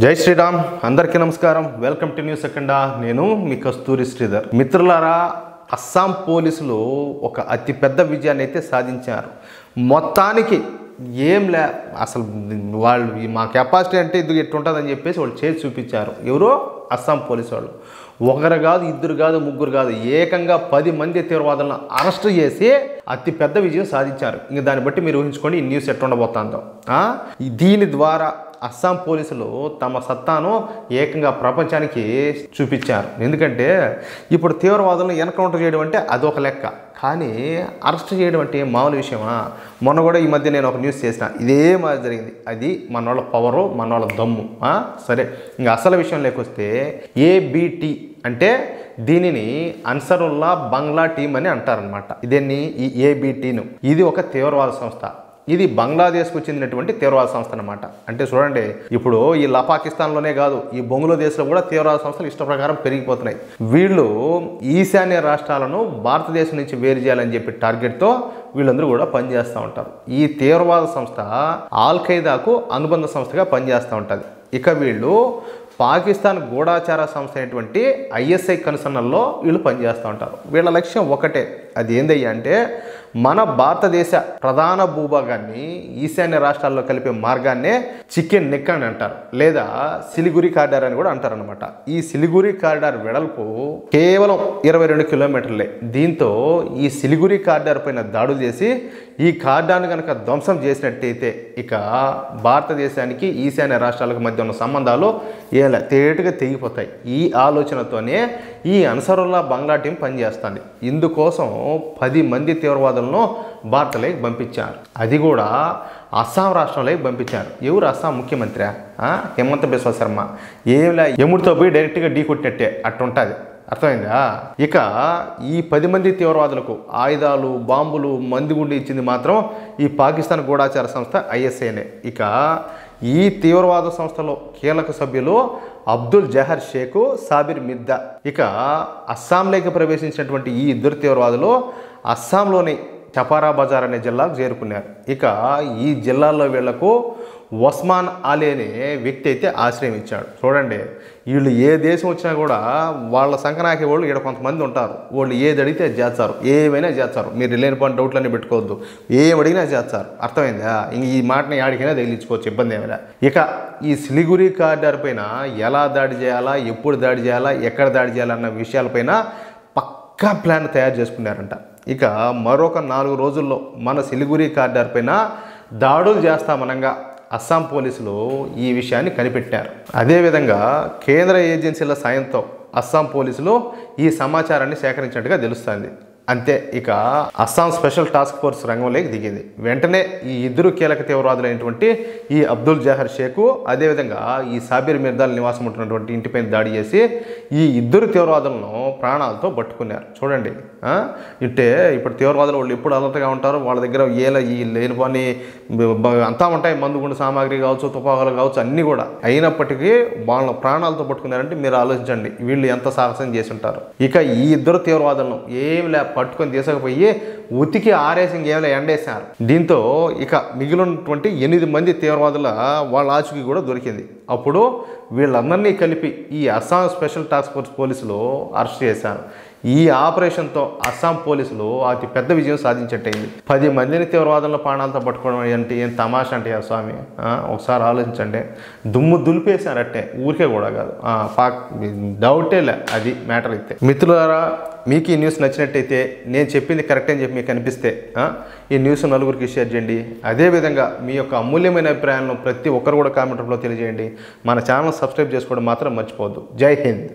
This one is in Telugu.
జై శ్రీరామ్ అందరికీ నమస్కారం వెల్కమ్ టు న్యూస్ సెకండా నేను మీ కస్తూరి శ్రీధర్ మిత్రులారా అస్సాం పోలీసులు ఒక అతి పెద్ద విజయాన్ని అయితే సాధించారు మొత్తానికి ఏం లే అసలు వాళ్ళు మా కెపాసిటీ అంటే ఇది ఎట్టుంటుందని చెప్పేసి వాళ్ళు చేసి చూపించారు ఎవరో అస్సాం పోలీసు వాళ్ళు ఒకరు కాదు ఇద్దరు కాదు ముగ్గురు కాదు ఏకంగా 10 మంది తీవ్రవాదులను అరెస్ట్ చేసి అతి పెద్ద విజయం సాధించారు ఇంక దాన్ని బట్టి మీరు ఊహించుకోండి ఈ న్యూస్ ఎట్టుండబోతుందో దీని ద్వారా అస్సాం పోలీసులు తమ సత్తాను ఏకంగా ప్రపంచానికి చూపించారు ఎందుకంటే ఇప్పుడు తీవ్రవాదులను ఎన్కౌంటర్ చేయడం అంటే అదొక లెక్క కానీ అరెస్ట్ చేయడం అంటే మామూలు విషయమా మొన్న కూడా ఈ మధ్య నేను ఒక న్యూస్ చేసిన ఇదే మాది జరిగింది అది మన వాళ్ళ పవరు మన వాళ్ళ దమ్ము సరే ఇంకా అసలు విషయం లేకొస్తే ఏబిటి అంటే దీనిని అన్సరుల్లా బంగ్లా టీం అని అంటారనమాట ఇదేన్ని ఈ ఏబిటీను ఇది ఒక తీవ్రవాద సంస్థ ఇది బంగ్లాదేశ్కు చెందినటువంటి తీవ్రవాద సంస్థ అనమాట అంటే చూడండి ఇప్పుడు ఈ పాకిస్తాన్లోనే కాదు ఈ బంగ్లాదేశ్లో కూడా తీవ్రవాద సంస్థలు ఇష్ట ప్రకారం పెరిగిపోతున్నాయి వీళ్ళు ఈశాన్య రాష్ట్రాలను భారతదేశం నుంచి వేరు చేయాలని చెప్పి టార్గెట్తో వీళ్ళందరూ కూడా పనిచేస్తూ ఉంటారు ఈ తీవ్రవాద సంస్థ ఆల్ ఖైదాకు అనుబంధ సంస్థగా పనిచేస్తూ ఉంటుంది ఇక వీళ్ళు పాకిస్తాన్ గూఢాచార సంస్థ అయినటువంటి ఐఎస్ఐ కనుసన్నల్లో వీళ్ళు పనిచేస్తూ ఉంటారు వీళ్ళ లక్ష్యం ఒకటే అది ఏందయ్యా అంటే మన భారతదేశ ప్రధాన భూభాగాన్ని ఈశాన్య రాష్ట్రాల్లో కలిపే మార్గాన్నే చికెన్ నెక్ అని అంటారు లేదా సిలిగురి కారిడార్ అని కూడా అంటారనమాట ఈ సిలిగురి కారిడార్ వెడల్పు కేవలం 22 కిలోమీటర్లే దీంతో ఈ సిలిగురి కారిడార్ పైన దాడులు చేసి ఈ కారిడార్ను కనుక ధ్వంసం చేసినట్టయితే ఇక భారతదేశానికి ఈశాన్య రాష్ట్రాలకు మధ్య ఉన్న సంబంధాలు ఏలా తేటగా తెగిపోతాయి ఈ ఆలోచనతోనే ఈ అన్సరుల్లా బంగ్లా టీం పనిచేస్తుంది ఇందుకోసం 10 మంది తీవ్రవాదులను భారత్లోకి పంపించారు అది కూడా అస్సాం రాష్ట్రంలోకి పంపించారు ఎవరు అస్సాం ముఖ్యమంత్రి హేమంత్ బిశ్వ శర్మ ఏమిలా ఎముడితో పోయి డైరెక్ట్గా ఢీ కొట్టినట్టే అట్టుంటుంది అర్థమైందా ఇక ఈ 10 మంది తీవ్రవాదులకు ఆయుధాలు బాంబులు మందుగుండు ఇచ్చింది మాత్రం ఈ పాకిస్తాన్ గూఢాచార సంస్థ ఐఎస్ఐనే ఇక ఈ తీవ్రవాద సంస్థలో కీలక సభ్యులు అబ్దుల్ జహర్ షేక్ సాబిర్ మిర్దా ఇక అస్సాంలోకి ప్రవేశించినటువంటి ఈ ఇద్దరు తీవ్రవాదులు అస్సాంలోని చపారా బజార్ అనే జిల్లాకు చేరుకున్నారు ఇక ఈ జిల్లాలో వీళ్లకు ఒస్మాన్ అలీ అనే వ్యక్తి అయితే ఆశ్రయం ఇచ్చాడు చూడండి వీళ్ళు ఏ దేశం వచ్చినా కూడా వాళ్ళ సంకనాకి వాళ్ళు ఇక్కడ కొంతమంది ఉంటారు వాళ్ళు ఏది అడిగితే చేస్తారు ఏమైనా చేస్తారు మీరు లేని పని డౌట్లన్నీ పెట్టుకోవద్దు ఏం అడిగినా చేస్తారు అర్థమైందా ఇంక ఈ మాటని ఆడికైనా తగిలించుకోవచ్చు ఇబ్బంది ఏమైనా ఇక ఈ సిలిగురి కారిడార్ పైన ఎలా దాడి చేయాలా ఎప్పుడు దాడి చేయాలా ఎక్కడ దాడి చేయాలన్న విషయాలపైన పక్కా ప్లాన్ తయారు చేసుకున్నారంట ఇక మరొక 4 రోజుల్లో మన సిలిగురి కారిడార్ పైన దాడులు చేస్తామనగా అస్సాం పోలీసులు ఈ విషయాన్ని కనిపెట్టారు అదేవిధంగా కేంద్ర ఏజెన్సీల సాయంతో అస్సాం పోలీసులు ఈ సమాచారాన్ని సేకరించినట్టుగా తెలుస్తుంది అంతే ఇక అస్సాం స్పెషల్ టాస్క్ ఫోర్స్ రంగంలోకి దిగింది వెంటనే ఈ ఇద్దరు కీలక తీవ్రవాదులైనటువంటి ఈ అబ్దుల్ జహర్ షేకు అదేవిధంగా ఈ సాబిర్ మిర్దాల్ నివాసం ఉంటున్నటువంటి ఇంటిపైన దాడి చేసి ఈ ఇద్దరు తీవ్రవాదులను ప్రాణాలతో పట్టుకున్నారు చూడండి అంటే ఇప్పుడు తీవ్రవాదులు వాళ్ళు ఎప్పుడు అలర్ట్గా ఉంటారు వాళ్ళ దగ్గర ఈ లేని పని అంతా ఉంటాయి మందుగుండు సామాగ్రి కావచ్చు తుపాకులు కావచ్చు అన్నీ కూడా అయినప్పటికీ వాళ్ళ ప్రాణాలతో పట్టుకున్నారంటే మీరు ఆలోచించండి వీళ్ళు ఎంత సాహసం చేసి ఉంటారు ఇక ఈ ఇద్దరు తీవ్రవాదులను ఏమి పట్టుకొని తీసుకుపోయి ఉతికి ఆరేసి ఇంకేమైనా ఎండేశారు దీంతో ఇక మిగిలినటువంటి 8 మంది తీవ్రవాదుల వాళ్ళ ఆచూకీ కూడా దొరికింది అప్పుడు వీళ్ళందరినీ కలిపి ఈ అస్సాం స్పెషల్ టాస్క్ ఫోర్స్ పోలీసులు అరెస్ట్ చేశారు ఈ ఆపరేషన్తో అస్సాం పోలీసులు అతి పెద్ద విజయం సాధించట్టయింది 10 మందిని తీవ్రవాదుల ప్రాణాలతో పట్టుకోవడం అంటే ఏం తమాషా అంటే స్వామి ఒకసారి ఆలోచించండి దుమ్ము దులిపేశారట్టే ఊరికే కూడా కాదు డౌటేలే అది మ్యాటర్ అయితే మిత్రులారా మీకు ఈ న్యూస్ నచ్చినట్టయితే నేను చెప్పింది కరెక్ట్ అని చెప్పి మీకు అనిపిస్తే ఈ న్యూస్ నలుగురికి షేర్ చేయండి అదేవిధంగా మీ యొక్క అమూల్యమైన అభిప్రాయాలను ప్రతి ఒక్కరు కూడా కామెంట్ రూపంలో తెలియజేయండి మన ఛానల్ సబ్స్క్రైబ్ చేసుకోవడం మాత్రం మర్చిపోవద్దు జై హింద్